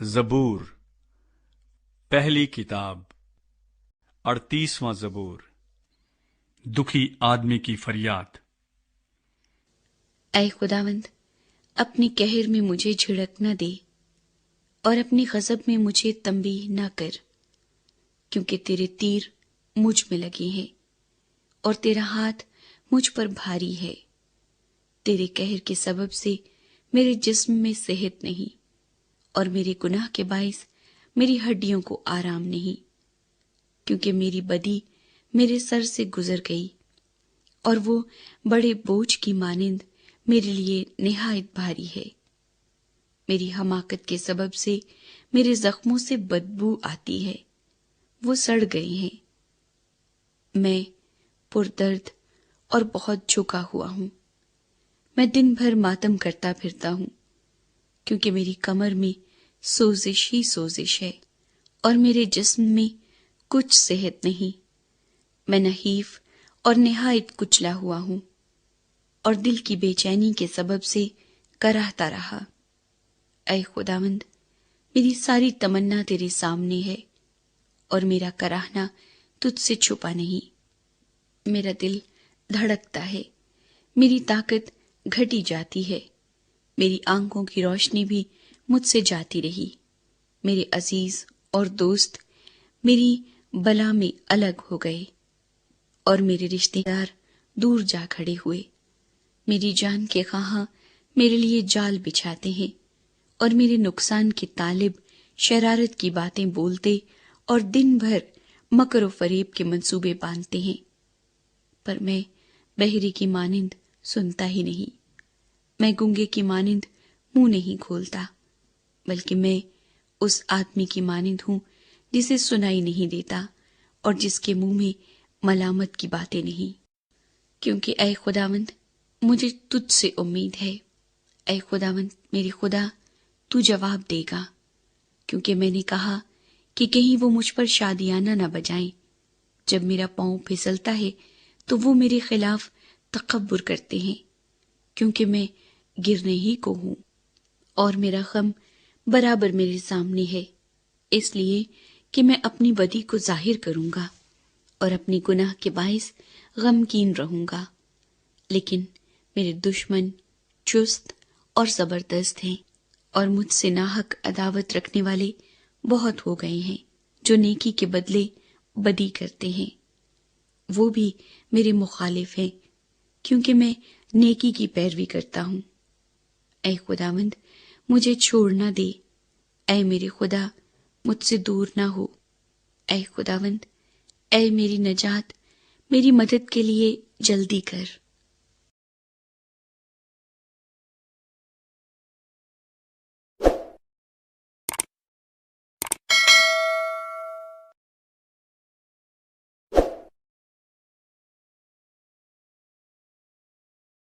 زبور پہلی کتاب 38واں زبور دکھی آدمی کی فریاد۔ اے خداوند، اپنے قہر میں مجھے جھڑک نہ دے اور اپنی غضب میں مجھے تنبیہ نہ کر، کیونکہ تیرے تیر مجھ میں لگے ہیں اور تیرا ہاتھ مجھ پر بھاری ہے۔ تیرے قہر کے سبب سے میرے جسم میں صحت نہیں، اور میرے گناہ کے باعث میری ہڈیوں کو آرام نہیں، کیونکہ میری بدی میرے سر سے گزر گئی، اور وہ بڑے بوجھ کی مانند میرے لیے نہایت بھاری ہے۔ میری حماقت کے سبب سے میرے زخموں سے بدبو آتی ہے، وہ سڑ گئے ہیں۔ میں پردرد اور بہت جھکا ہوا ہوں، میں دن بھر ماتم کرتا پھرتا ہوں، کیونکہ میری کمر میں سوزش ہی سوزش ہے، اور میرے جسم میں کچھ صحت نہیں۔ میں نحیف اور نہایت کچلا ہوا ہوں، اور دل کی بے چینی کے سبب سے کراہتا رہا۔ اے خداوند، میری ساری تمنا تیرے سامنے ہے، اور میرا کراہنا تجھ سے چھپا نہیں۔ میرا دل دھڑکتا ہے، میری طاقت گھٹی جاتی ہے، میری آنکھوں کی روشنی بھی مجھ سے جاتی رہی۔ میرے عزیز اور دوست میری بلا میں الگ ہو گئے، اور میرے رشتے دار دور جا کھڑے ہوئے۔ میری جان کے خواہاں میرے لیے جال بچھاتے ہیں، اور میرے نقصان کے طالب شرارت کی باتیں بولتے اور دن بھر مکر و فریب کے منصوبے باندھتے ہیں۔ پر میں بہرے کی مانند سنتا ہی نہیں، میں گونگے کی مانند منہ نہیں کھولتا، بلکہ میں اس آدمی کی مانند ہوں جسے سنائی نہیں دیتا، اور جس کے منہ میں ملامت کی باتیں نہیں۔ کیونکہ اے خداوند، مجھے تجھ سے امید ہے۔ اے خداوند میرے خدا، تو جواب دے گا، کیونکہ میں نے کہا کہ کہیں وہ مجھ پر شادیانہ نہ بجائیں۔ جب میرا پاؤں پھسلتا ہے تو وہ میرے خلاف تکبر کرتے ہیں، کیونکہ میں گرنے ہی کو ہوں، اور میرا غم برابر میرے سامنے ہے، اس لیے کہ میں اپنی بدی کو ظاہر کروں گا اور اپنی گناہ کے باعث غمگین رہوں گا۔ لیکن میرے دشمن چست اور زبردست ہیں، اور مجھ سے ناحق عداوت رکھنے والے بہت ہو گئے ہیں، جو نیکی کے بدلے بدی کرتے ہیں۔ وہ بھی میرے مخالف ہیں، کیونکہ میں نیکی کی پیروی کرتا ہوں۔ اے خداوند، مجھے چھوڑ نہ دے، اے میرے خدا، مجھ سے دور نہ ہو۔ اے خداوند، اے میری نجات، میری مدد کے لیے جلدی کر۔